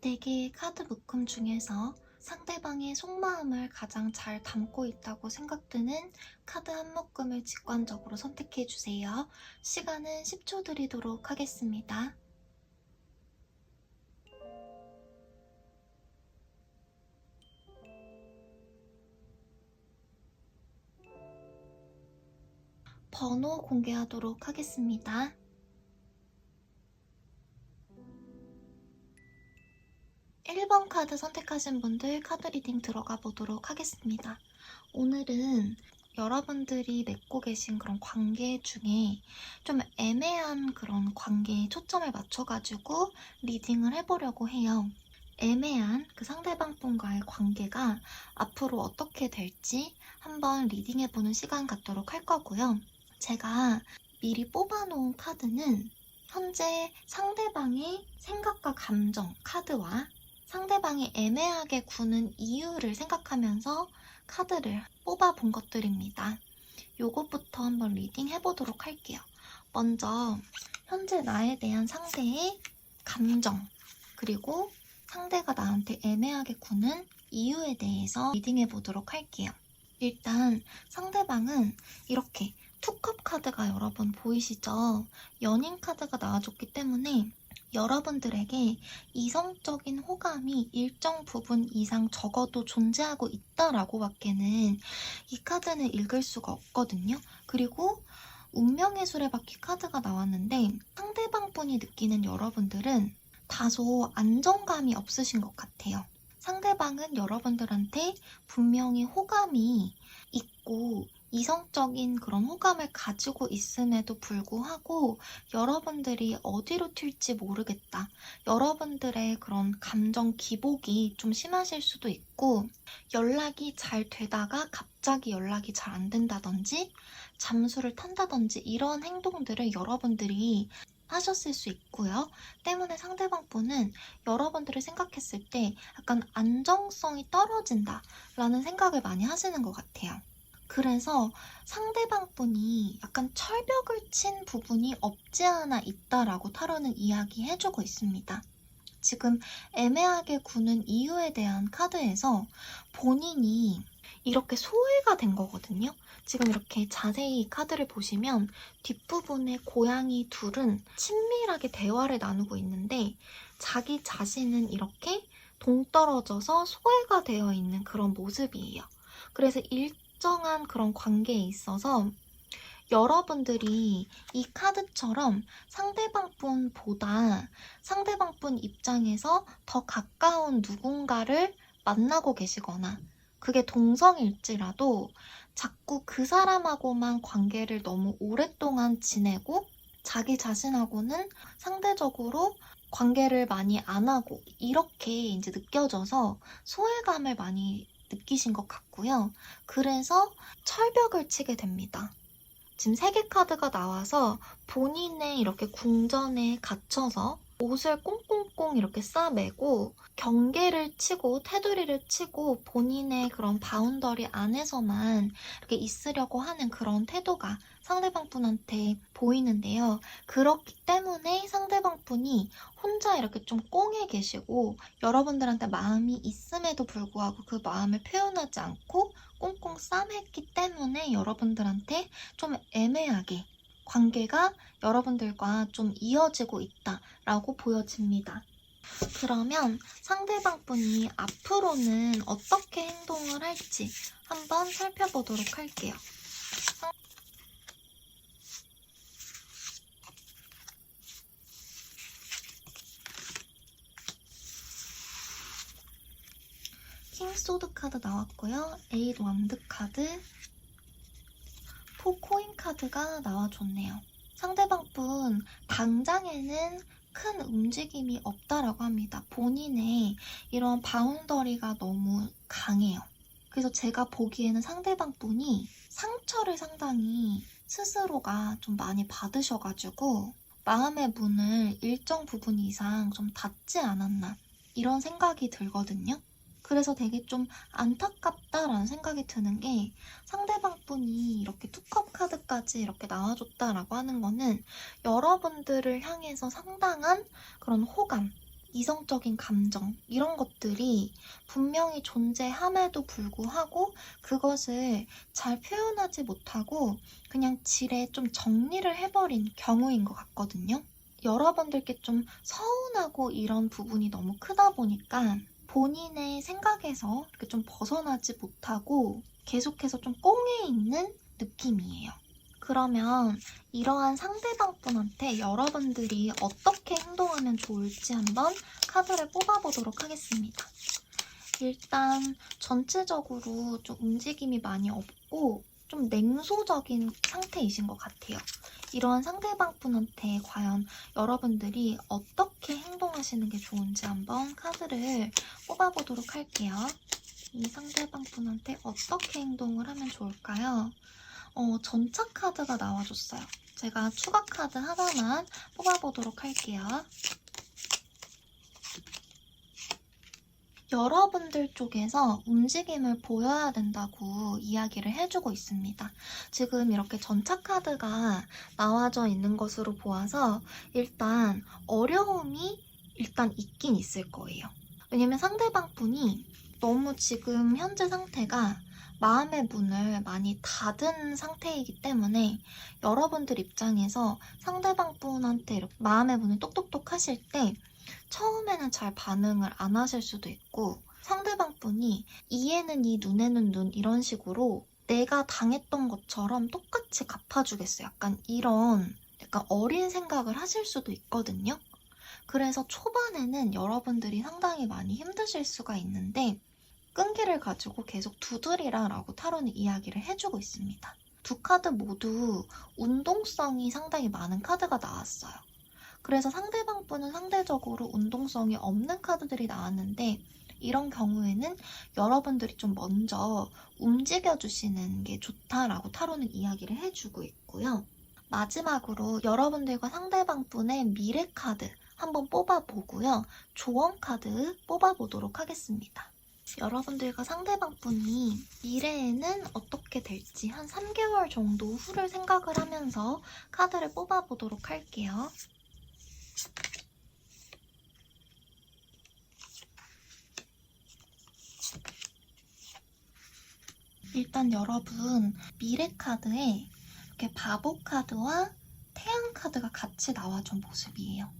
4개의 카드 묶음 중에서 상대방의 속마음을 가장 잘 담고 있다고 생각드는 카드 한 묶음을 직관적으로 선택해주세요. 시간은 10초 드리도록 하겠습니다. 번호 공개하도록 하겠습니다. 1번 카드 선택하신 분들 카드 리딩 들어가 보도록 하겠습니다. 오늘은 여러분들이 맺고 계신 그런 관계 중에 좀 애매한 그런 관계에 초점을 맞춰가지고 리딩을 해보려고 해요. 애매한 그 상대방 분과의 관계가 앞으로 어떻게 될지 한번 리딩해보는 시간 갖도록 할 거고요. 제가 미리 뽑아놓은 카드는 현재 상대방의 생각과 감정 카드와 상대방이 애매하게 구는 이유를 생각하면서 카드를 뽑아본 것들입니다. 요것부터 한번 리딩 해보도록 할게요. 먼저 현재 나에 대한 상대의 감정, 그리고 상대가 나한테 애매하게 구는 이유에 대해서 리딩해보도록 할게요. 일단 상대방은 이렇게 투컵 카드가 여러분 보이시죠? 연인 카드가 나와줬기 때문에 여러분들에게 이성적인 호감이 일정 부분 이상 적어도 존재하고 있다라고 밖에는 이 카드는 읽을 수가 없거든요. 그리고 운명의 수레바퀴 카드가 나왔는데 상대방 분이 느끼는 여러분들은 다소 안정감이 없으신 것 같아요. 상대방은 여러분들한테 분명히 호감이 있고 이성적인 그런 호감을 가지고 있음에도 불구하고 여러분들이 어디로 튈지 모르겠다. 여러분들의 그런 감정 기복이 좀 심하실 수도 있고 연락이 잘 되다가 갑자기 연락이 잘 안 된다든지 잠수를 탄다든지 이런 행동들을 여러분들이 하셨을 수 있고요. 때문에 상대방 분은 여러분들을 생각했을 때 약간 안정성이 떨어진다 라는 생각을 많이 하시는 것 같아요. 그래서 상대방 분이 약간 철벽을 친 부분이 없지 않아 있다라고 타로는 이야기해주고 있습니다. 지금 애매하게 구는 이유에 대한 카드에서 본인이 이렇게 소외가 된 거거든요. 지금 이렇게 자세히 카드를 보시면 뒷부분에 고양이 둘은 친밀하게 대화를 나누고 있는데 자기 자신은 이렇게 동떨어져서 소외가 되어 있는 그런 모습이에요. 그래서 일정한 그런 관계에 있어서 여러분들이 이 카드처럼 상대방 분보다 상대방 분 입장에서 더 가까운 누군가를 만나고 계시거나 그게 동성일지라도 자꾸 그 사람하고만 관계를 너무 오랫동안 지내고 자기 자신하고는 상대적으로 관계를 많이 안 하고 이렇게 이제 느껴져서 소외감을 많이 느끼신 것 같고요. 그래서 철벽을 치게 됩니다. 지금 3개 카드가 나와서 본인의 이렇게 궁전에 갇혀서 옷을 꽁꽁꽁 이렇게 싸매고 경계를 치고 테두리를 치고 본인의 그런 바운더리 안에서만 이렇게 있으려고 하는 그런 태도가 상대방 분한테 보이는데요. 그렇기 때문에 상대방 분이 혼자 이렇게 좀 꽁해 계시고 여러분들한테 마음이 있음에도 불구하고 그 마음을 표현하지 않고 꽁꽁 싸맸기 때문에 여러분들한테 좀 애매하게 관계가 여러분들과 좀 이어지고 있다라고 보여집니다. 그러면 상대방 분이 앞으로는 어떻게 행동을 할지 한번 살펴보도록 할게요. 킹 소드 카드 나왔고요. 에잇 완드 카드, 4 코인 카드가 나와줬네요. 상대방 분 당장에는 큰 움직임이 없다라고 합니다. 본인의 이런 바운더리가 너무 강해요. 그래서 제가 보기에는 상대방 분이 상처를 상당히 스스로가 좀 많이 받으셔가지고 마음의 문을 일정 부분 이상 좀 닫지 않았나 이런 생각이 들거든요. 그래서 되게 좀 안타깝다라는 생각이 드는 게 상대방 분이 이렇게 투컵 카드까지 이렇게 나와줬다라고 하는 거는 여러분들을 향해서 상당한 그런 호감, 이성적인 감정 이런 것들이 분명히 존재함에도 불구하고 그것을 잘 표현하지 못하고 그냥 지레 좀 정리를 해버린 경우인 것 같거든요. 여러분들께 좀 서운하고 이런 부분이 너무 크다 보니까 본인의 생각에서 이렇게 좀 벗어나지 못하고 계속해서 좀 꽁에 있는 느낌이에요. 그러면 이러한 상대방분한테 여러분들이 어떻게 행동하면 좋을지 한번 카드를 뽑아보도록 하겠습니다. 일단 전체적으로 좀 움직임이 많이 없고 좀 냉소적인 상태이신 것 같아요. 이러한 상대방분한테 과연 여러분들이 어떻게 행동하시는 게 좋은지 한번 카드를 뽑아보도록 할게요. 이 상대방분한테 어떻게 행동을 하면 좋을까요? 전차 카드가 나와줬어요. 제가 추가 카드 하나만 뽑아보도록 할게요. 여러분들 쪽에서 움직임을 보여야 된다고 이야기를 해주고 있습니다. 지금 이렇게 전차 카드가 나와져 있는 것으로 보아서 일단 어려움이 일단 있긴 있을 거예요. 왜냐면 상대방 분이 너무 지금 현재 상태가 마음의 문을 많이 닫은 상태이기 때문에 여러분들 입장에서 상대방 분한테 이렇게 마음의 문을 똑똑똑 하실 때 처음에는 잘 반응을 안 하실 수도 있고 상대방 분이 이에는 이, 눈에는 눈 이런 식으로 내가 당했던 것처럼 똑같이 갚아주겠어요. 약간 어린 생각을 하실 수도 있거든요. 그래서 초반에는 여러분들이 상당히 많이 힘드실 수가 있는데 끈기를 가지고 계속 두드리라 라고 타로는 이야기를 해주고 있습니다. 두 카드 모두 운동성이 상당히 많은 카드가 나왔어요. 그래서 상대방 분은 상대적으로 운동성이 없는 카드들이 나왔는데 이런 경우에는 여러분들이 좀 먼저 움직여주시는 게 좋다라고 타로는 이야기를 해주고 있고요. 마지막으로 여러분들과 상대방 분의 미래 카드 한번 뽑아보고요. 조언 카드 뽑아보도록 하겠습니다. 여러분들과 상대방 분이 미래에는 어떻게 될지 한 3개월 정도 후를 생각을 하면서 카드를 뽑아보도록 할게요. 일단 여러분 미래 카드에 이렇게 바보 카드와 태양 카드가 같이 나와준 모습이에요.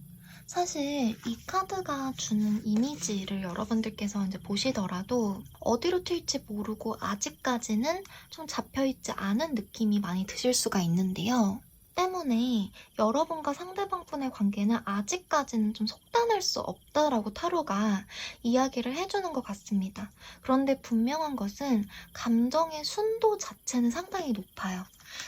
사실 이 카드가 주는 이미지를 여러분들께서 이제 보시더라도 어디로 튈지 모르고 아직까지는 좀 잡혀있지 않은 느낌이 많이 드실 수가 있는데요. 때문에 여러분과 상대방분의 관계는 아직까지는 좀 속단할 수 없다라고 타로가 이야기를 해주는 것 같습니다. 그런데 분명한 것은 감정의 순도 자체는 상당히 높아요.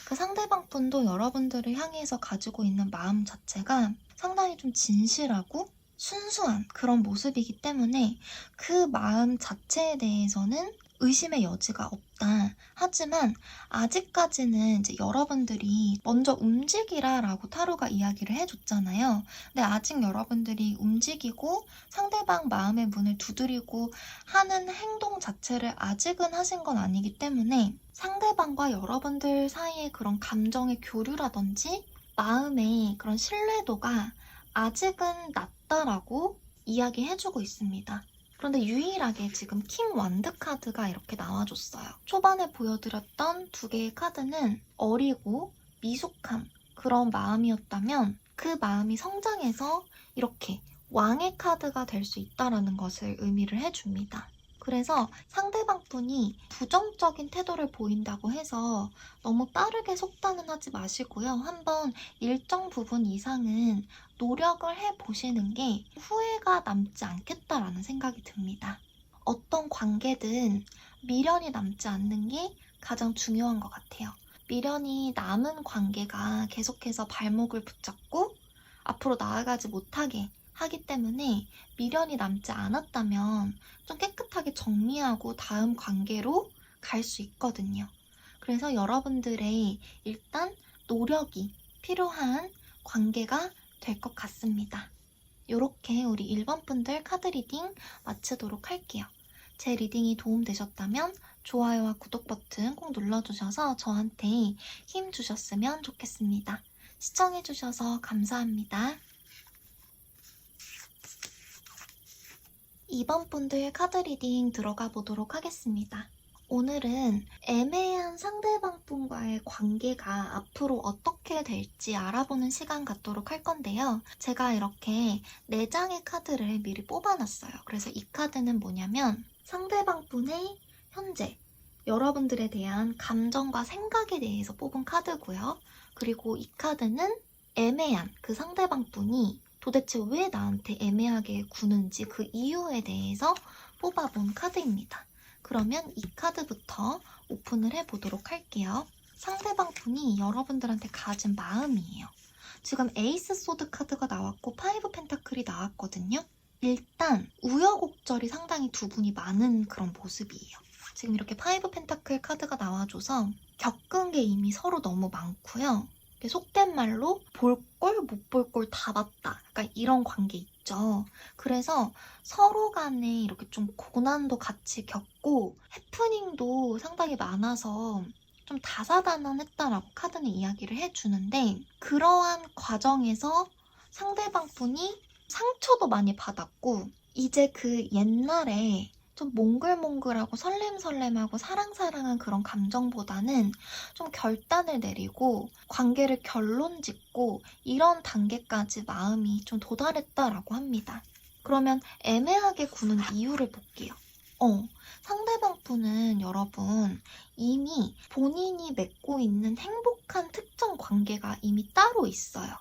그 상대방분도 여러분들을 향해서 가지고 있는 마음 자체가 상당히 좀 진실하고 순수한 그런 모습이기 때문에 그 마음 자체에 대해서는 의심의 여지가 없다. 하지만 아직까지는 이제 여러분들이 먼저 움직이라 라고 타로가 이야기를 해줬잖아요. 근데 아직 여러분들이 움직이고 상대방 마음의 문을 두드리고 하는 행동 자체를 아직은 하신 건 아니기 때문에 상대방과 여러분들 사이의 그런 감정의 교류라든지 마음의 그런 신뢰도가 아직은 낮다라고 이야기해주고 있습니다. 그런데 유일하게 지금 킹 완드 카드가 이렇게 나와줬어요. 초반에 보여드렸던 두 개의 카드는 어리고 미숙한 그런 마음이었다면 그 마음이 성장해서 이렇게 왕의 카드가 될 수 있다는 것을 의미를 해줍니다. 그래서 상대방 분이 부정적인 태도를 보인다고 해서 너무 빠르게 속단은 하지 마시고요. 한번 일정 부분 이상은 노력을 해보시는 게 후회가 남지 않겠다라는 생각이 듭니다. 어떤 관계든 미련이 남지 않는 게 가장 중요한 것 같아요. 미련이 남은 관계가 계속해서 발목을 붙잡고 앞으로 나아가지 못하게 하기 때문에 미련이 남지 않았다면 좀 깨끗하게 정리하고 다음 관계로 갈 수 있거든요. 그래서 여러분들의 일단 노력이 필요한 관계가 될 것 같습니다. 이렇게 우리 1번 분들 카드 리딩 마치도록 할게요. 제 리딩이 도움되셨다면 좋아요와 구독 버튼 꼭 눌러주셔서 저한테 힘 주셨으면 좋겠습니다. 시청해주셔서 감사합니다. 2번 분들 카드 리딩 들어가 보도록 하겠습니다. 오늘은 애매한 상대방분과의 관계가 앞으로 어떻게 될지 알아보는 시간 갖도록 할 건데요. 제가 이렇게 4장의 카드를 미리 뽑아놨어요. 그래서 이 카드는 뭐냐면 상대방분의 현재, 여러분들에 대한 감정과 생각에 대해서 뽑은 카드고요. 그리고 이 카드는 애매한 그 상대방분이 도대체 왜 나한테 애매하게 구는지 그 이유에 대해서 뽑아본 카드입니다. 그러면 이 카드부터 오픈을 해보도록 할게요. 상대방 분이 여러분들한테 가진 마음이에요. 지금 에이스 소드 카드가 나왔고 파이브 펜타클이 나왔거든요. 일단 우여곡절이 상당히 두 분이 많은 그런 모습이에요. 지금 이렇게 파이브 펜타클 카드가 나와줘서 겪은 게 이미 서로 너무 많고요. 속된 말로 볼 꼴 못 볼 꼴 다 봤다. 그러니까 이런 관계 있죠. 그래서 서로 간에 이렇게 좀 고난도 같이 겪고 해프닝도 상당히 많아서 좀 다사다난했다라고 카드는 이야기를 해주는데 그러한 과정에서 상대방 분이 상처도 많이 받았고 이제 그 옛날에 좀 몽글몽글하고 설렘설렘하고 사랑사랑한 그런 감정보다는 좀 결단을 내리고 관계를 결론 짓고 이런 단계까지 마음이 좀 도달했다라고 합니다. 그러면 애매하게 구는 이유를 볼게요. 상대방 분은 여러분 이미 본인이 맺고 있는 행복한 특정 관계가 이미 따로 있어요.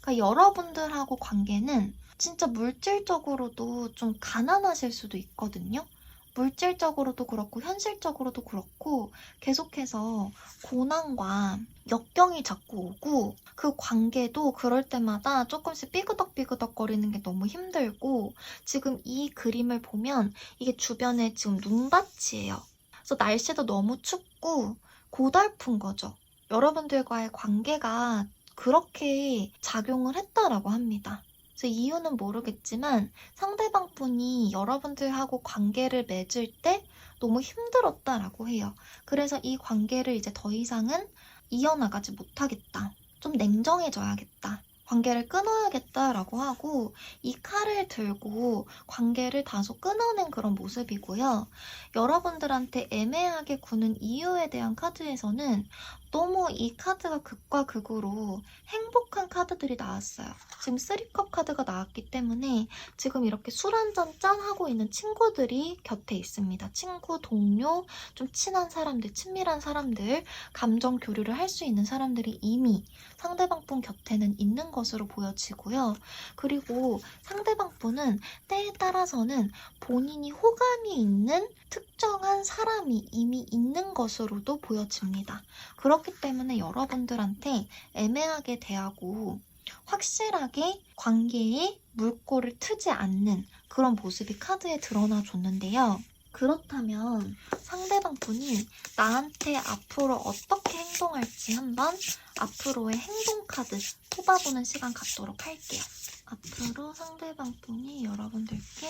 그러니까 여러분들하고 관계는 진짜 물질적으로도 좀 가난하실 수도 있거든요. 물질적으로도 그렇고 현실적으로도 그렇고 계속해서 고난과 역경이 자꾸 오고 그 관계도 그럴 때마다 조금씩 삐그덕삐그덕거리는 게 너무 힘들고 지금 이 그림을 보면 이게 주변에 지금 눈밭이에요. 그래서 날씨도 너무 춥고 고달픈 거죠. 여러분들과의 관계가 그렇게 작용을 했다라고 합니다. 그래서 이유는 모르겠지만 상대방 분이 여러분들하고 관계를 맺을 때 너무 힘들었다라고 해요. 그래서 이 관계를 이제 더 이상은 이어나가지 못하겠다. 좀 냉정해져야겠다. 관계를 끊어야겠다라고 하고 이 칼을 들고 관계를 다소 끊어낸 그런 모습이고요. 여러분들한테 애매하게 구는 이유에 대한 카드에서는 너무 이 카드가 극과 극으로 행복한 카드들이 나왔어요. 지금 3컵 카드가 나왔기 때문에 지금 이렇게 술 한잔 짠 하고 있는 친구들이 곁에 있습니다. 친구, 동료, 좀 친한 사람들, 친밀한 사람들, 감정 교류를 할 수 있는 사람들이 이미 상대방 분 곁에는 있는 것으로 보여지고요. 그리고 상대방 분은 때에 따라서는 본인이 호감이 있는 특정한 사람이 이미 있는 것으로도 보여집니다. 그렇기 때문에 여러분들한테 애매하게 대하고 확실하게 관계에 물꼬를 트지 않는 그런 모습이 카드에 드러나 줬는데요. 그렇다면 상대방 분이 나한테 앞으로 어떻게 행동할지 한번 앞으로의 행동 카드 뽑아보는 시간 갖도록 할게요. 앞으로 상대방 분이 여러분들께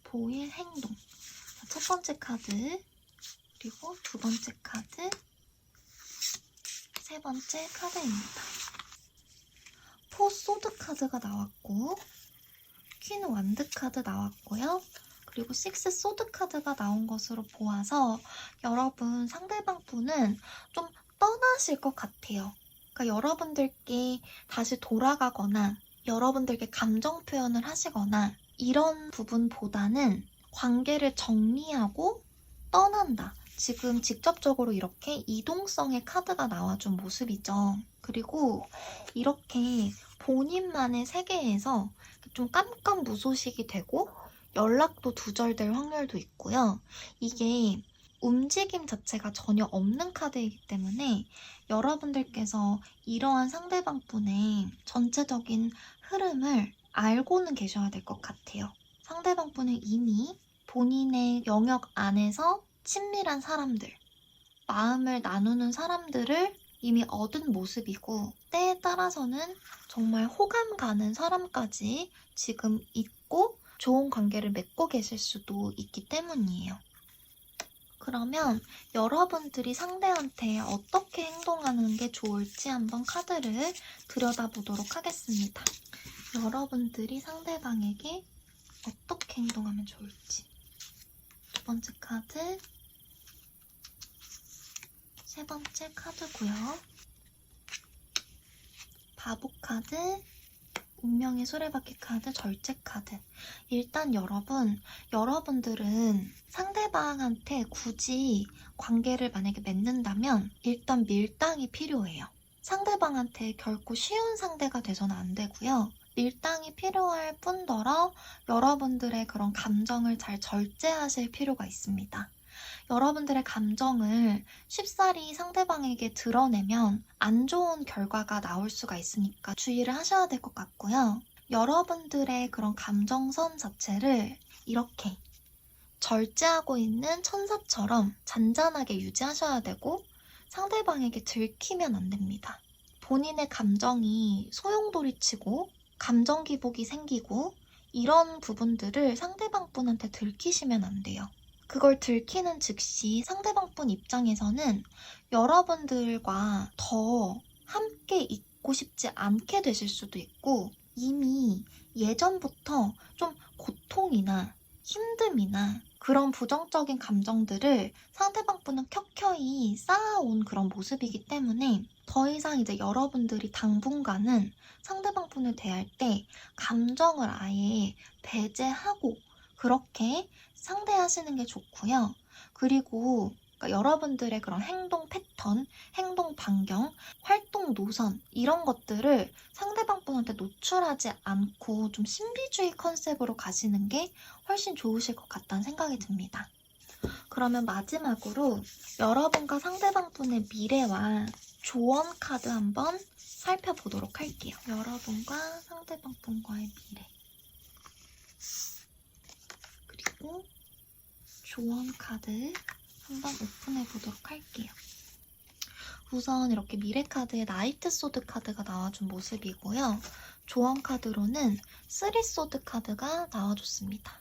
보일 행동. 첫 번째 카드, 그리고 두 번째 카드, 세 번째 카드입니다. 포 소드 카드가 나왔고 퀸 완드 카드 나왔고요. 그리고 6 소드 카드가 나온 것으로 보아서 여러분 상대방 분은 좀 떠나실 것 같아요. 그러니까 여러분들께 다시 돌아가거나 여러분들께 감정 표현을 하시거나 이런 부분보다는 관계를 정리하고 떠난다. 지금 직접적으로 이렇게 이동성의 카드가 나와준 모습이죠. 그리고 이렇게 본인만의 세계에서 좀 깜깜무소식이 되고 연락도 두절될 확률도 있고요. 이게 움직임 자체가 전혀 없는 카드이기 때문에 여러분들께서 이러한 상대방 분의 전체적인 흐름을 알고는 계셔야 될 것 같아요. 상대방 분은 이미 본인의 영역 안에서 친밀한 사람들, 마음을 나누는 사람들을 이미 얻은 모습이고 때에 따라서는 정말 호감 가는 사람까지 지금 있고 좋은 관계를 맺고 계실 수도 있기 때문이에요. 그러면 여러분들이 상대한테 어떻게 행동하는 게 좋을지 한번 카드를 들여다보도록 하겠습니다. 여러분들이 상대방에게 어떻게 행동하면 좋을지. 두 번째 카드, 세 번째 카드고요. 바보 카드, 운명의 수레바퀴 카드, 절제 카드. 일단 여러분들은 상대방한테 굳이 관계를 만약에 맺는다면 일단 밀당이 필요해요. 상대방한테 결코 쉬운 상대가 돼서는 안 되고요. 밀당이 필요할 뿐더러 여러분들의 그런 감정을 잘 절제하실 필요가 있습니다. 여러분들의 감정을 쉽사리 상대방에게 드러내면 안 좋은 결과가 나올 수가 있으니까 주의를 하셔야 될 것 같고요. 여러분들의 그런 감정선 자체를 이렇게 절제하고 있는 천사처럼 잔잔하게 유지하셔야 되고 상대방에게 들키면 안 됩니다. 본인의 감정이 소용돌이치고 감정 기복이 생기고 이런 부분들을 상대방 분한테 들키시면 안 돼요. 그걸 들키는 즉시 상대방 분 입장에서는 여러분들과 더 함께 있고 싶지 않게 되실 수도 있고 이미 예전부터 좀 고통이나 힘듦이나 그런 부정적인 감정들을 상대방 분은 켜켜이 쌓아온 그런 모습이기 때문에 더 이상 이제 여러분들이 당분간은 상대방 분을 대할 때 감정을 아예 배제하고 그렇게 상대하시는 게 좋고요. 그리고 그러니까 여러분들의 그런 행동 패턴, 행동 반경, 활동 노선 이런 것들을 상대방 분한테 노출하지 않고 좀 신비주의 컨셉으로 가시는 게 훨씬 좋으실 것 같다는 생각이 듭니다. 그러면 마지막으로 여러분과 상대방 분의 미래와 조언 카드 한번 살펴보도록 할게요. 여러분과 상대방 분과의 미래. 그리고 조언 카드 한번 오픈해 보도록 할게요. 우선 이렇게 미래 카드에 나이트 소드 카드가 나와준 모습이고요. 조언 카드로는 쓰리 소드 카드가 나와줬습니다.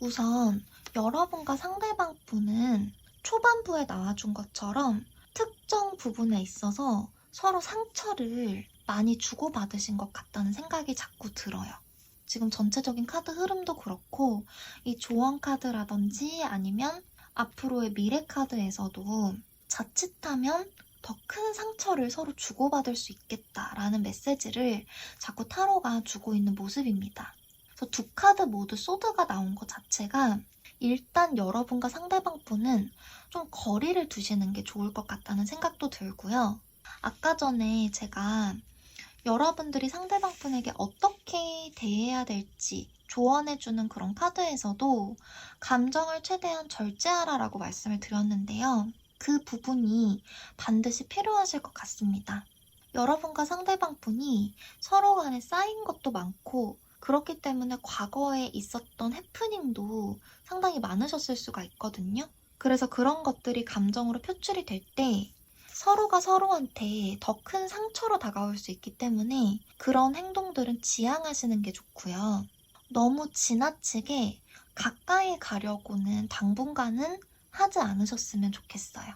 우선 여러분과 상대방 분은 초반부에 나와준 것처럼 특정 부분에 있어서 서로 상처를 많이 주고받으신 것 같다는 생각이 자꾸 들어요. 지금 전체적인 카드 흐름도 그렇고 이 조언 카드라든지 아니면 앞으로의 미래 카드에서도 자칫하면 더 큰 상처를 서로 주고받을 수 있겠다라는 메시지를 자꾸 타로가 주고 있는 모습입니다. 그래서 두 카드 모두 소드가 나온 것 자체가 일단 여러분과 상대방 분은 좀 거리를 두시는 게 좋을 것 같다는 생각도 들고요. 아까 전에 제가 여러분들이 상대방 분에게 어떻게 대해야 될지 조언해주는 그런 카드에서도 감정을 최대한 절제하라라고 말씀을 드렸는데요. 그 부분이 반드시 필요하실 것 같습니다. 여러분과 상대방 분이 서로 간에 쌓인 것도 많고 그렇기 때문에 과거에 있었던 해프닝도 상당히 많으셨을 수가 있거든요. 그래서 그런 것들이 감정으로 표출이 될 때 서로가 서로한테 더 큰 상처로 다가올 수 있기 때문에 그런 행동들은 지양하시는 게 좋고요. 너무 지나치게 가까이 가려고는 당분간은 하지 않으셨으면 좋겠어요.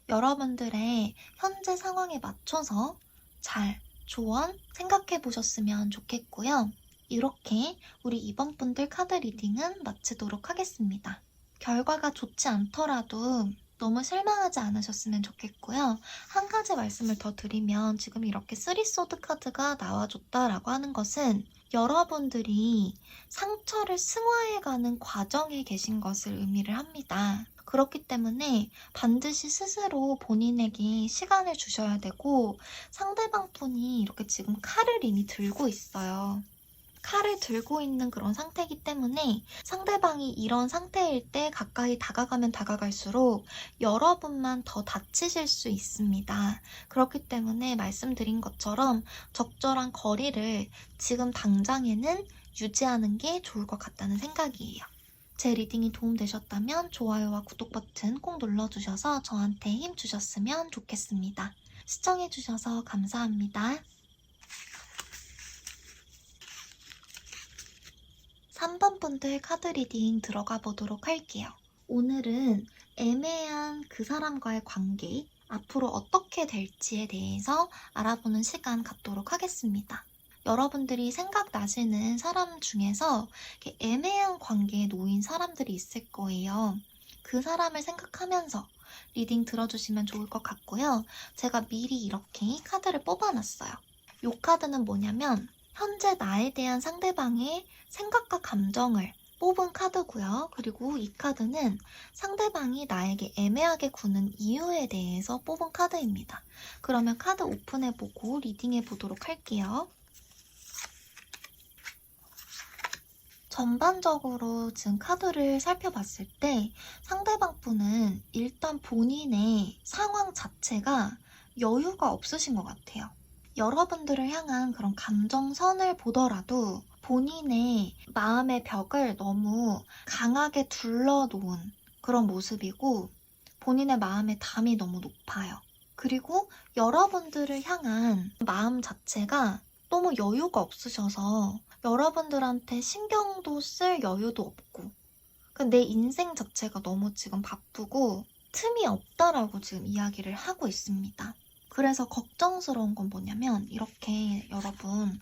여러분들의 현재 상황에 맞춰서 잘 조언 생각해 보셨으면 좋겠고요. 이렇게 우리 이번 분들 카드 리딩은 마치도록 하겠습니다. 결과가 좋지 않더라도 너무 실망하지 않으셨으면 좋겠고요. 한 가지 말씀을 더 드리면 지금 이렇게 쓰리 소드 카드가 나와줬다라고 하는 것은 여러분들이 상처를 승화해가는 과정에 계신 것을 의미를 합니다. 그렇기 때문에 반드시 스스로 본인에게 시간을 주셔야 되고 상대방 분이 이렇게 지금 칼을 이미 들고 있어요. 칼을 들고 있는 그런 상태이기 때문에 상대방이 이런 상태일 때 가까이 다가가면 다가갈수록 여러분만 더 다치실 수 있습니다. 그렇기 때문에 말씀드린 것처럼 적절한 거리를 지금 당장에는 유지하는 게 좋을 것 같다는 생각이에요. 제 리딩이 도움되셨다면 좋아요와 구독 버튼 꼭 눌러주셔서 저한테 힘 주셨으면 좋겠습니다. 시청해주셔서 감사합니다. 3번 분들 카드 리딩 들어가 보도록 할게요. 오늘은 애매한 그 사람과의 관계, 앞으로 어떻게 될지에 대해서 알아보는 시간 갖도록 하겠습니다. 여러분들이 생각나시는 사람 중에서 이렇게 애매한 관계에 놓인 사람들이 있을 거예요. 그 사람을 생각하면서 리딩 들어주시면 좋을 것 같고요. 제가 미리 이렇게 카드를 뽑아놨어요. 이 카드는 뭐냐면 현재 나에 대한 상대방의 생각과 감정을 뽑은 카드고요. 그리고 이 카드는 상대방이 나에게 애매하게 구는 이유에 대해서 뽑은 카드입니다. 그러면 카드 오픈해보고 리딩해보도록 할게요. 전반적으로 지금 카드를 살펴봤을 때 상대방 분은 일단 본인의 상황 자체가 여유가 없으신 것 같아요. 여러분들을 향한 그런 감정선을 보더라도 본인의 마음의 벽을 너무 강하게 둘러놓은 그런 모습이고 본인의 마음의 담이 너무 높아요. 그리고 여러분들을 향한 마음 자체가 너무 여유가 없으셔서 여러분들한테 신경도 쓸 여유도 없고 내 인생 자체가 너무 지금 바쁘고 틈이 없다라고 지금 이야기를 하고 있습니다. 그래서 걱정스러운 건 뭐냐면 이렇게 여러분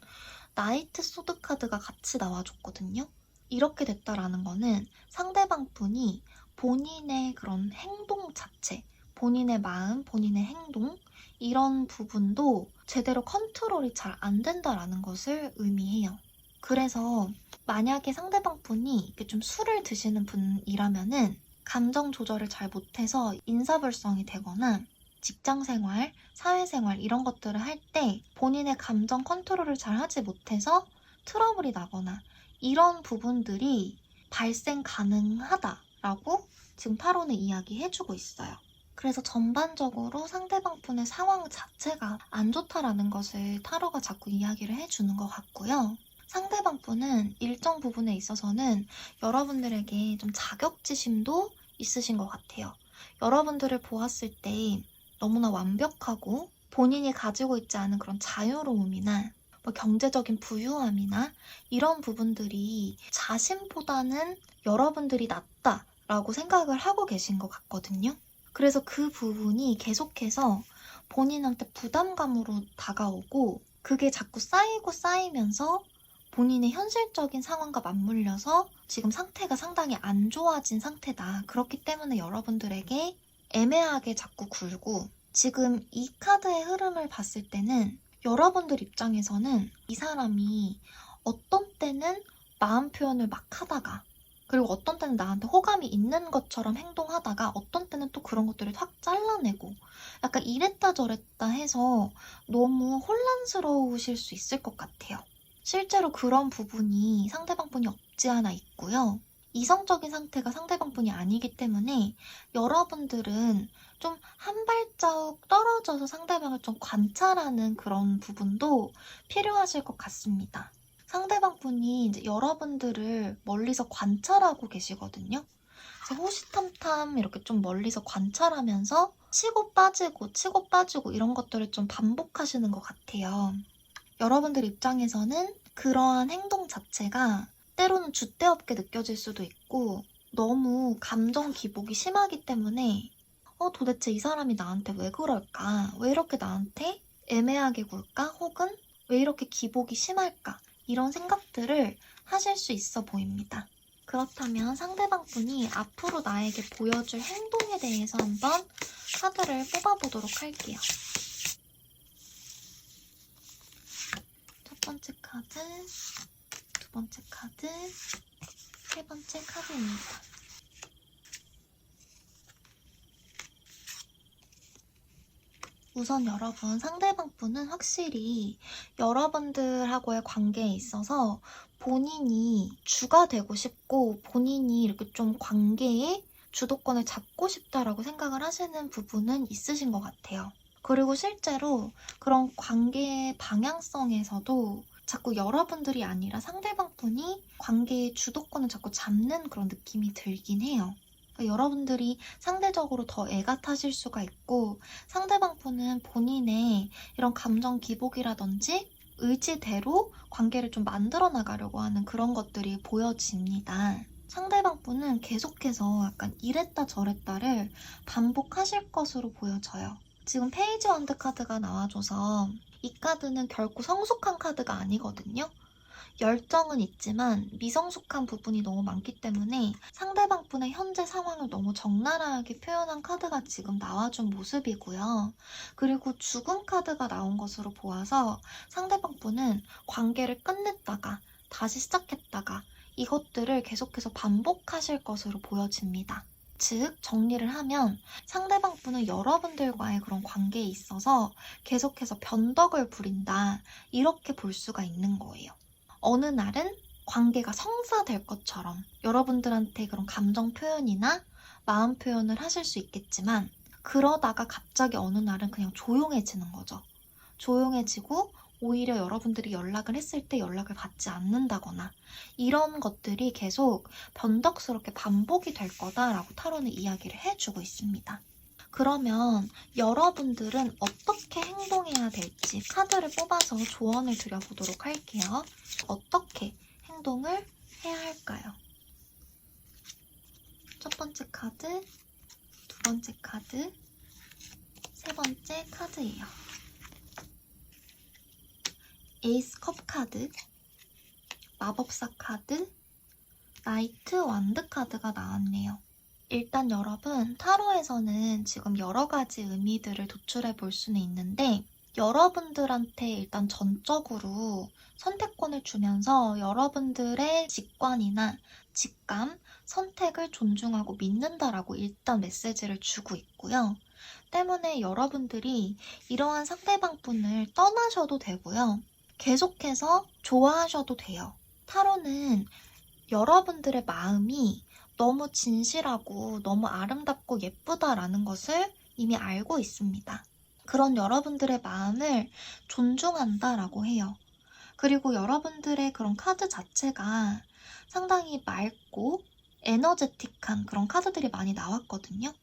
나이트 소드 카드가 같이 나와줬거든요. 이렇게 됐다라는 거는 상대방 분이 본인의 그런 행동 자체, 본인의 마음, 본인의 행동 이런 부분도 제대로 컨트롤이 잘 안 된다라는 것을 의미해요. 그래서 만약에 상대방 분이 이렇게 좀 술을 드시는 분이라면은 감정 조절을 잘 못해서 인사불성이 되거나 직장생활, 사회생활 이런 것들을 할 때 본인의 감정 컨트롤을 잘 하지 못해서 트러블이 나거나 이런 부분들이 발생 가능하다라고 지금 타로는 이야기해주고 있어요. 그래서 전반적으로 상대방 분의 상황 자체가 안 좋다라는 것을 타로가 자꾸 이야기를 해주는 것 같고요. 상대방 분은 일정 부분에 있어서는 여러분들에게 좀 자격지심도 있으신 것 같아요. 여러분들을 보았을 때 너무나 완벽하고 본인이 가지고 있지 않은 그런 자유로움이나 경제적인 부유함이나 이런 부분들이 자신보다는 여러분들이 낫다라고 생각을 하고 계신 것 같거든요. 그래서 그 부분이 계속해서 본인한테 부담감으로 다가오고 그게 자꾸 쌓이고 쌓이면서 본인의 현실적인 상황과 맞물려서 지금 상태가 상당히 안 좋아진 상태다. 그렇기 때문에 여러분들에게 애매하게 자꾸 굴고 지금 이 카드의 흐름을 봤을 때는 여러분들 입장에서는 이 사람이 어떤 때는 마음 표현을 막 하다가 그리고 어떤 때는 나한테 호감이 있는 것처럼 행동하다가 어떤 때는 또 그런 것들을 확 잘라내고 약간 이랬다 저랬다 해서 너무 혼란스러우실 수 있을 것 같아요. 실제로 그런 부분이 상대방 분이 없지 않아 있고요. 이성적인 상태가 상대방 분이 아니기 때문에 여러분들은 좀 한 발자국 떨어져서 상대방을 좀 관찰하는 그런 부분도 필요하실 것 같습니다. 상대방 분이 이제 여러분들을 멀리서 관찰하고 계시거든요. 그래서 호시탐탐 이렇게 좀 멀리서 관찰하면서 치고 빠지고 이런 것들을 좀 반복하시는 것 같아요. 여러분들 입장에서는 그러한 행동 자체가 때로는 줏대없게 느껴질 수도 있고 너무 감정 기복이 심하기 때문에 도대체 이 사람이 나한테 왜 그럴까? 왜 이렇게 나한테 애매하게 굴까? 혹은 왜 이렇게 기복이 심할까? 이런 생각들을 하실 수 있어 보입니다. 그렇다면 상대방 분이 앞으로 나에게 보여줄 행동에 대해서 한번 카드를 뽑아보도록 할게요. 첫 번째 카드, 두 번째 카드, 세 번째 카드입니다. 우선 여러분, 상대방 분은 확실히 여러분들하고의 관계에 있어서 본인이 주가 되고 싶고 본인이 이렇게 좀 관계에 주도권을 잡고 싶다라고 생각을 하시는 부분은 있으신 것 같아요. 그리고 실제로 그런 관계의 방향성에서도 자꾸 여러분들이 아니라 상대방 분이 관계의 주도권을 자꾸 잡는 그런 느낌이 들긴 해요. 그러니까 여러분들이 상대적으로 더 애가 타실 수가 있고 상대방 분은 본인의 이런 감정 기복이라든지 의지대로 관계를 좀 만들어 나가려고 하는 그런 것들이 보여집니다. 상대방 분은 계속해서 약간 이랬다 저랬다를 반복하실 것으로 보여져요. 지금 페이지 원드 카드가 나와줘서 이 카드는 결코 성숙한 카드가 아니거든요. 열정은 있지만 미성숙한 부분이 너무 많기 때문에 상대방분의 현재 상황을 너무 적나라하게 표현한 카드가 지금 나와준 모습이고요. 그리고 죽음 카드가 나온 것으로 보아서 상대방분은 관계를 끝냈다가 다시 시작했다가 이것들을 계속해서 반복하실 것으로 보여집니다. 즉, 정리를 하면 상대방분은 여러분들과의 그런 관계에 있어서 계속해서 변덕을 부린다, 이렇게 볼 수가 있는 거예요. 어느 날은 관계가 성사될 것처럼 여러분들한테 그런 감정 표현이나 마음 표현을 하실 수 있겠지만, 그러다가 갑자기 어느 날은 그냥 조용해지는 거죠. 조용해지고 오히려 여러분들이 연락을 했을 때 연락을 받지 않는다거나 이런 것들이 계속 변덕스럽게 반복이 될 거다라고 타로는 이야기를 해주고 있습니다. 그러면 여러분들은 어떻게 행동해야 될지 카드를 뽑아서 조언을 드려보도록 할게요. 어떻게 행동을 해야 할까요? 첫 번째 카드, 두 번째 카드, 세 번째 카드예요. 에이스 컵 카드, 마법사 카드, 나이트 완드 카드가 나왔네요. 일단 여러분, 타로에서는 지금 여러 가지 의미들을 도출해 볼 수는 있는데, 여러분들한테 일단 전적으로 선택권을 주면서 여러분들의 직관이나 직감, 선택을 존중하고 믿는다라고 일단 메시지를 주고 있고요. 때문에 여러분들이 이러한 상대방분을 떠나셔도 되고요. 계속해서 좋아하셔도 돼요. 타로는 여러분들의 마음이 너무 진실하고 너무 아름답고 예쁘다라는 것을 이미 알고 있습니다. 그런 여러분들의 마음을 존중한다라고 해요. 그리고 여러분들의 그런 카드 자체가 상당히 맑고 에너제틱한 그런 카드들이 많이 나왔거든요.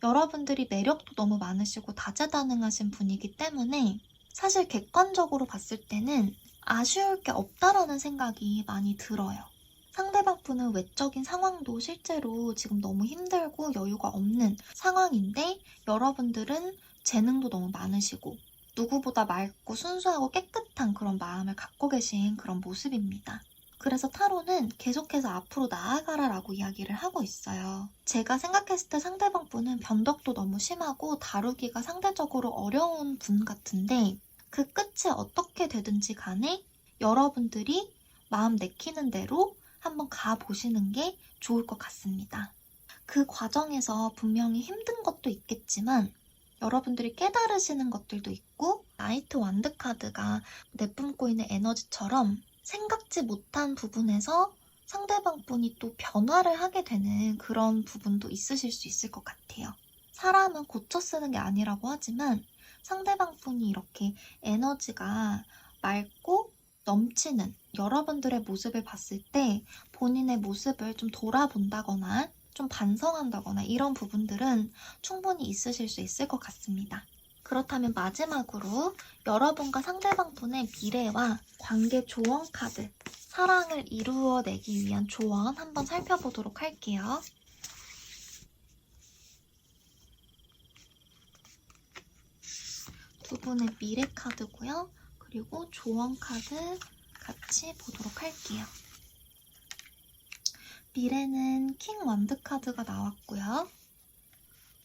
여러분들이 매력도 너무 많으시고 다재다능하신 분이기 때문에 사실 객관적으로 봤을 때는 아쉬울 게 없다라는 생각이 많이 들어요. 상대방분은 외적인 상황도 실제로 지금 너무 힘들고 여유가 없는 상황인데, 여러분들은 재능도 너무 많으시고 누구보다 맑고 순수하고 깨끗한 그런 마음을 갖고 계신 그런 모습입니다. 그래서 타로는 계속해서 앞으로 나아가라 라고 이야기를 하고 있어요. 제가 생각했을 때 상대방분은 변덕도 너무 심하고 다루기가 상대적으로 어려운 분 같은데, 그 끝이 어떻게 되든지 간에 여러분들이 마음 내키는 대로 한번 가보시는 게 좋을 것 같습니다. 그 과정에서 분명히 힘든 것도 있겠지만 여러분들이 깨달으시는 것들도 있고, 나이트 완드 카드가 내뿜고 있는 에너지처럼 생각지 못한 부분에서 상대방분이 또 변화를 하게 되는 그런 부분도 있으실 수 있을 것 같아요. 사람은 고쳐 쓰는 게 아니라고 하지만 상대방분이 이렇게 에너지가 맑고 넘치는 여러분들의 모습을 봤을 때 본인의 모습을 좀 돌아본다거나 좀 반성한다거나 이런 부분들은 충분히 있으실 수 있을 것 같습니다. 그렇다면 마지막으로 여러분과 상대방분의 미래와 관계 조언 카드, 사랑을 이루어내기 위한 조언 한번 살펴보도록 할게요. 두 분의 미래 카드고요. 그리고 조언 카드 같이 보도록 할게요. 미래는 킹 완드 카드가 나왔고요.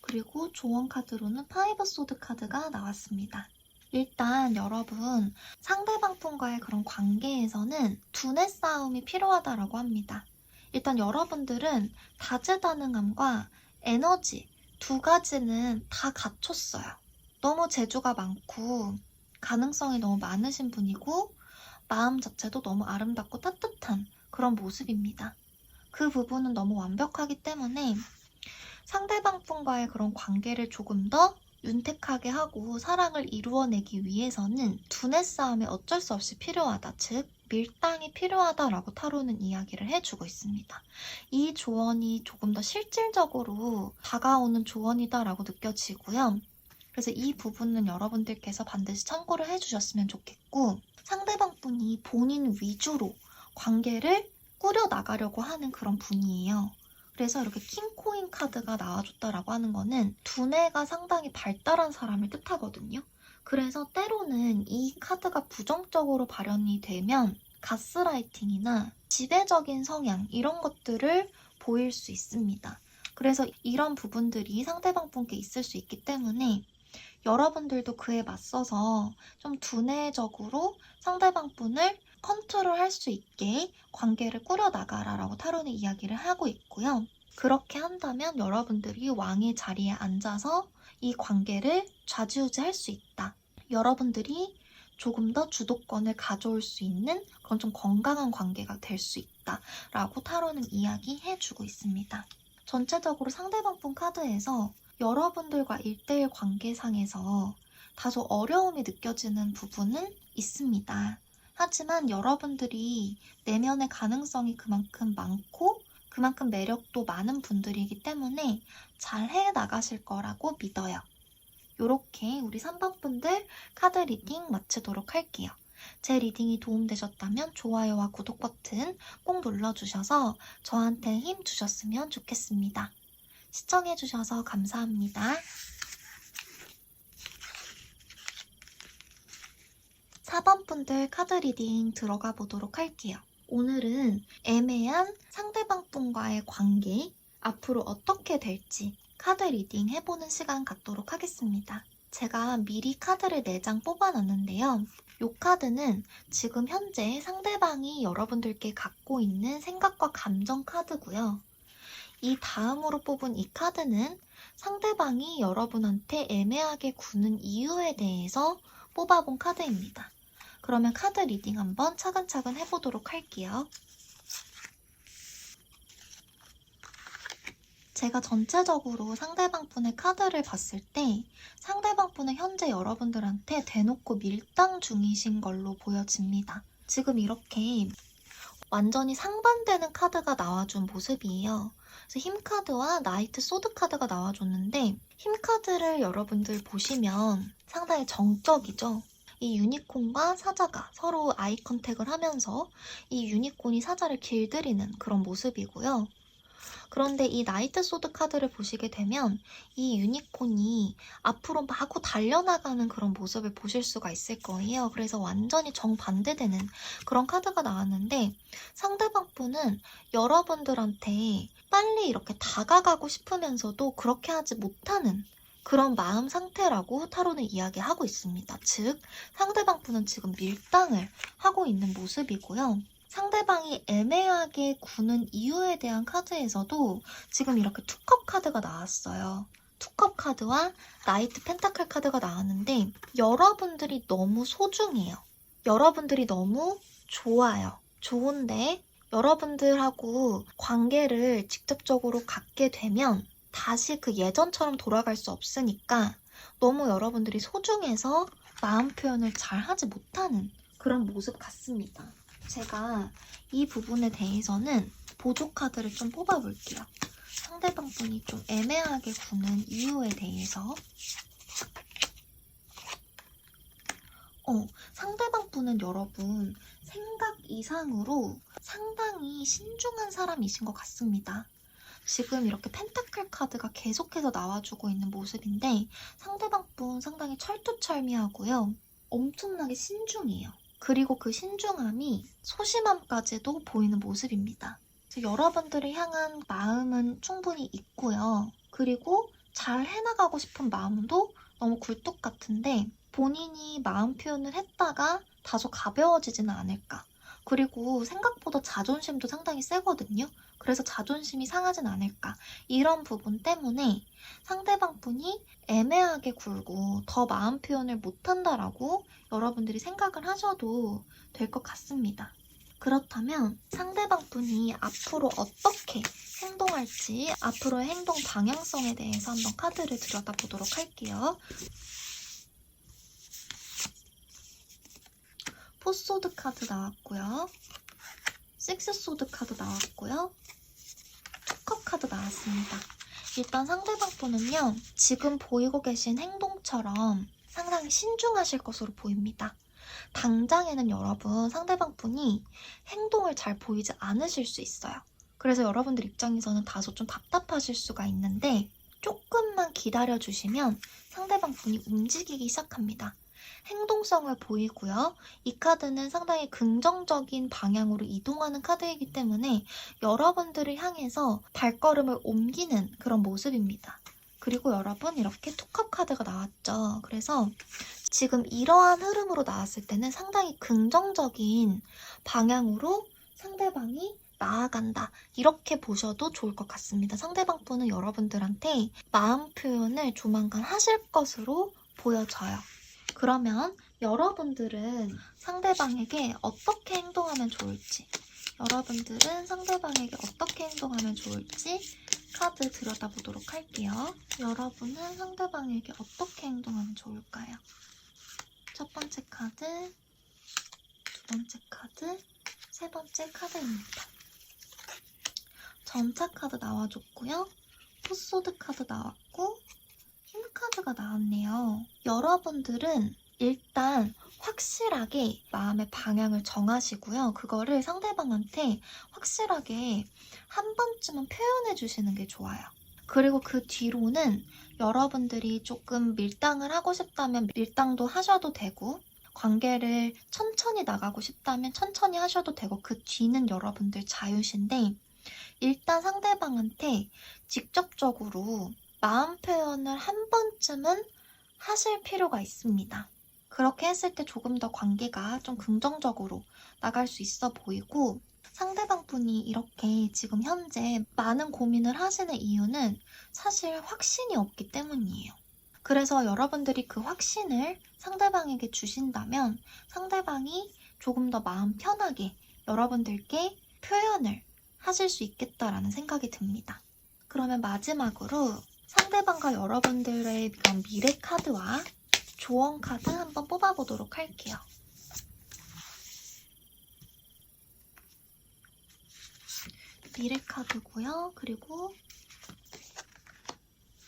그리고 조언 카드로는 파이브 소드 카드가 나왔습니다. 일단 여러분, 상대방분과의 그런 관계에서는 두뇌 싸움이 필요하다고 합니다. 일단 여러분들은 다재다능함과 에너지 두 가지는 다 갖췄어요. 너무 재주가 많고 가능성이 너무 많으신 분이고 마음 자체도 너무 아름답고 따뜻한 그런 모습입니다. 그 부분은 너무 완벽하기 때문에 상대방분과의 그런 관계를 조금 더 윤택하게 하고 사랑을 이루어내기 위해서는 두뇌 싸움이 어쩔 수 없이 필요하다. 즉, 밀당이 필요하다라고 타로는 이야기를 해주고 있습니다. 이 조언이 조금 더 실질적으로 다가오는 조언이다라고 느껴지고요. 그래서 이 부분은 여러분들께서 반드시 참고를 해주셨으면 좋겠고, 상대방분이 본인 위주로 관계를 꾸려나가려고 하는 그런 분이에요. 그래서 이렇게 킹코인 카드가 나와줬다라고 하는 거는 두뇌가 상당히 발달한 사람을 뜻하거든요. 그래서 때로는 이 카드가 부정적으로 발현이 되면 가스라이팅이나 지배적인 성향 이런 것들을 보일 수 있습니다. 그래서 이런 부분들이 상대방 분께 있을 수 있기 때문에 여러분들도 그에 맞서서 좀 두뇌적으로 상대방 분을 컨트롤할 수 있게 관계를 꾸려나가라라고 타로는 이야기를 하고 있고요. 그렇게 한다면 여러분들이 왕의 자리에 앉아서 이 관계를 좌지우지할 수 있다. 여러분들이 조금 더 주도권을 가져올 수 있는 그런 좀 건강한 관계가 될 수 있다라고 타로는 이야기해주고 있습니다. 전체적으로 상대방 분 카드에서 여러분들과 1대1 관계상에서 다소 어려움이 느껴지는 부분은 있습니다. 하지만 여러분들이 내면의 가능성이 그만큼 많고 그만큼 매력도 많은 분들이기 때문에 잘 해나가실 거라고 믿어요. 이렇게 우리 3번 분들 카드 리딩 마치도록 할게요. 제 리딩이 도움되셨다면 좋아요와 구독 버튼 꼭 눌러주셔서 저한테 힘 주셨으면 좋겠습니다. 시청해주셔서 감사합니다. 4번 분들 카드 리딩 들어가 보도록 할게요. 오늘은 애매한 상대방 분과의 관계, 앞으로 어떻게 될지 카드 리딩 해보는 시간 갖도록 하겠습니다. 제가 미리 카드를 4장 뽑아놨는데요. 이 카드는 지금 현재 상대방이 여러분들께 갖고 있는 생각과 감정 카드고요. 이 다음으로 뽑은 이 카드는 상대방이 여러분한테 애매하게 구는 이유에 대해서 뽑아본 카드입니다. 그러면 카드 리딩 한번 차근차근 해보도록 할게요. 제가 전체적으로 상대방 분의 카드를 봤을 때 상대방 분은 현재 여러분들한테 대놓고 밀당 중이신 걸로 보여집니다. 지금 이렇게 완전히 상반되는 카드가 나와준 모습이에요. 그래서 힘 카드와 나이트 소드 카드가 나와줬는데 힘 카드를 여러분들 보시면 상당히 정적이죠. 이 유니콘과 사자가 서로 아이 컨택을 하면서 이 유니콘이 사자를 길들이는 그런 모습이고요. 그런데 이 나이트 소드 카드를 보시게 되면 이 유니콘이 앞으로 마구 달려나가는 그런 모습을 보실 수가 있을 거예요. 그래서 완전히 정반대되는 그런 카드가 나왔는데 상대방 분은 여러분들한테 빨리 이렇게 다가가고 싶으면서도 그렇게 하지 못하는 그런 마음 상태라고 타로는 이야기하고 있습니다. 즉, 상대방 분은 지금 밀당을 하고 있는 모습이고요. 상대방이 애매하게 구는 이유에 대한 카드에서도 지금 이렇게 투컵 카드가 나왔어요. 투컵 카드와 나이트 펜타클 카드가 나왔는데 여러분들이 너무 소중해요. 여러분들이 너무 좋아요. 좋은데 여러분들하고 관계를 직접적으로 갖게 되면 다시 그 예전처럼 돌아갈 수 없으니까 너무 여러분들이 소중해서 마음 표현을 잘 하지 못하는 그런 모습 같습니다. 제가 이 부분에 대해서는 보조 카드를 좀 뽑아볼게요. 상대방 분이 좀 애매하게 구는 이유에 대해서. 상대방 분은 여러분 생각 이상으로 상당히 신중한 사람이신 것 같습니다. 지금 이렇게 펜타클 카드가 계속해서 나와주고 있는 모습인데 상대방 분 상당히 철두철미하고요. 엄청나게 신중해요. 그리고 그 신중함이 소심함까지도 보이는 모습입니다. 여러분들을 향한 마음은 충분히 있고요. 그리고 잘 해나가고 싶은 마음도 너무 굴뚝 같은데 본인이 마음 표현을 했다가 다소 가벼워지지는 않을까. 그리고 생각보다 자존심도 상당히 세거든요. 그래서 자존심이 상하진 않을까. 이런 부분 때문에 상대방 분이 애매하게 굴고 더 마음 표현을 못한다라고 여러분들이 생각을 하셔도 될 것 같습니다. 그렇다면 상대방 분이 앞으로 어떻게 행동할지 앞으로의 행동 방향성에 대해서 한번 카드를 들여다보도록 할게요. 포소드 카드 나왔고요. 식스소드 카드 나왔고요. 투컵 카드 나왔습니다. 일단 상대방 분은요. 지금 보이고 계신 행동처럼 상당히 신중하실 것으로 보입니다. 당장에는 여러분 상대방 분이 행동을 잘 보이지 않으실 수 있어요. 그래서 여러분들 입장에서는 다소 좀 답답하실 수가 있는데 조금만 기다려주시면 상대방 분이 움직이기 시작합니다. 행동성을 보이고요. 이 카드는 상당히 긍정적인 방향으로 이동하는 카드이기 때문에 여러분들을 향해서 발걸음을 옮기는 그런 모습입니다. 그리고 여러분 이렇게 투컵 카드가 나왔죠. 그래서 지금 이러한 흐름으로 나왔을 때는 상당히 긍정적인 방향으로 상대방이 나아간다. 이렇게 보셔도 좋을 것 같습니다. 상대방 분은 여러분들한테 마음 표현을 조만간 하실 것으로 보여져요. 그러면 여러분들은 상대방에게 어떻게 행동하면 좋을지, 여러분들은 상대방에게 어떻게 행동하면 좋을지 카드 들여다보도록 할게요. 여러분은 상대방에게 어떻게 행동하면 좋을까요? 첫 번째 카드, 두 번째 카드, 세 번째 카드입니다. 전차 카드 나와줬고요. 포소드 카드 나왔고 힘 카드가 나왔네요. 여러분들은 일단 확실하게 마음의 방향을 정하시고요. 그거를 상대방한테 확실하게 한 번쯤은 표현해 주시는 게 좋아요. 그리고 그 뒤로는 여러분들이 조금 밀당을 하고 싶다면 밀당도 하셔도 되고, 관계를 천천히 나가고 싶다면 천천히 하셔도 되고, 그 뒤는 여러분들 자유신데, 일단 상대방한테 직접적으로 마음 표현을 한 번쯤은 하실 필요가 있습니다. 그렇게 했을 때 조금 더 관계가 좀 긍정적으로 나갈 수 있어 보이고, 상대방 분이 이렇게 지금 현재 많은 고민을 하시는 이유는 사실 확신이 없기 때문이에요. 그래서 여러분들이 그 확신을 상대방에게 주신다면 상대방이 조금 더 마음 편하게 여러분들께 표현을 하실 수 있겠다라는 생각이 듭니다. 그러면 마지막으로 상대방과 여러분들의 그런 미래 카드와 조언 카드 한번 뽑아보도록 할게요. 미래 카드고요. 그리고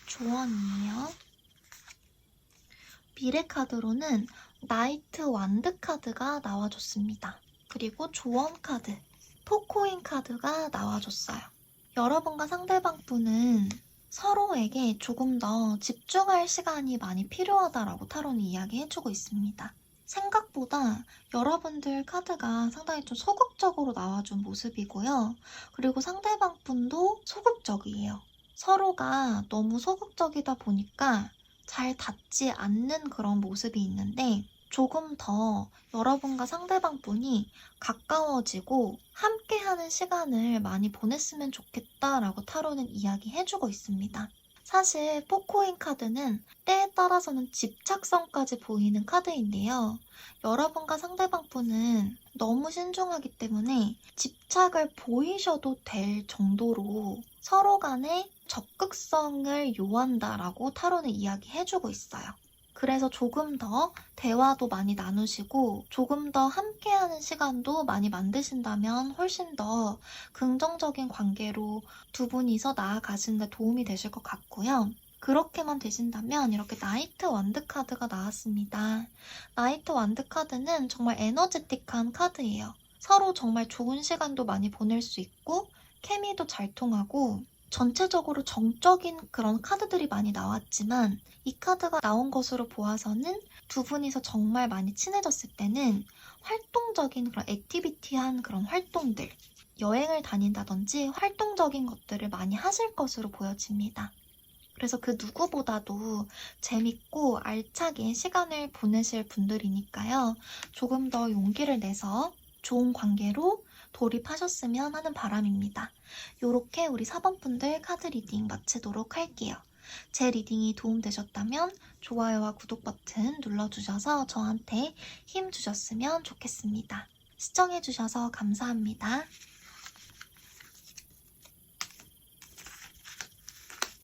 조언이에요. 미래 카드로는 나이트 완드 카드가 나와줬습니다. 그리고 조언 카드, 포코인 카드가 나와줬어요. 여러분과 상대방 분은 서로에게 조금 더 집중할 시간이 많이 필요하다라고 타로는 이야기해주고 있습니다. 생각보다 여러분들 카드가 상당히 좀 소극적으로 나와준 모습이고요. 그리고 상대방 분도 소극적이에요. 서로가 너무 소극적이다 보니까 잘 닿지 않는 그런 모습이 있는데, 조금 더 여러분과 상대방 분이 가까워지고 함께하는 시간을 많이 보냈으면 좋겠다라고 타로는 이야기해주고 있습니다. 사실 포코인 카드는 때에 따라서는 집착성까지 보이는 카드인데요. 여러분과 상대방 분은 너무 신중하기 때문에 집착을 보이셔도 될 정도로 서로 간의 적극성을 요한다라고 타로는 이야기해주고 있어요. 그래서 조금 더 대화도 많이 나누시고 조금 더 함께하는 시간도 많이 만드신다면 훨씬 더 긍정적인 관계로 두 분이서 나아가시는 데 도움이 되실 것 같고요. 그렇게만 되신다면 이렇게 나이트 완드 카드가 나왔습니다. 나이트 완드 카드는 정말 에너제틱한 카드예요. 서로 정말 좋은 시간도 많이 보낼 수 있고 케미도 잘 통하고, 전체적으로 정적인 그런 카드들이 많이 나왔지만 이 카드가 나온 것으로 보아서는 두 분이서 정말 많이 친해졌을 때는 활동적인 그런 액티비티한 그런 활동들, 여행을 다닌다든지 활동적인 것들을 많이 하실 것으로 보여집니다. 그래서 그 누구보다도 재밌고 알차게 시간을 보내실 분들이니까요. 조금 더 용기를 내서 좋은 관계로 돌입하셨으면 하는 바람입니다. 이렇게 우리 4번 분들 카드 리딩 마치도록 할게요. 제 리딩이 도움되셨다면 좋아요와 구독 버튼 눌러주셔서 저한테 힘 주셨으면 좋겠습니다. 시청해주셔서 감사합니다.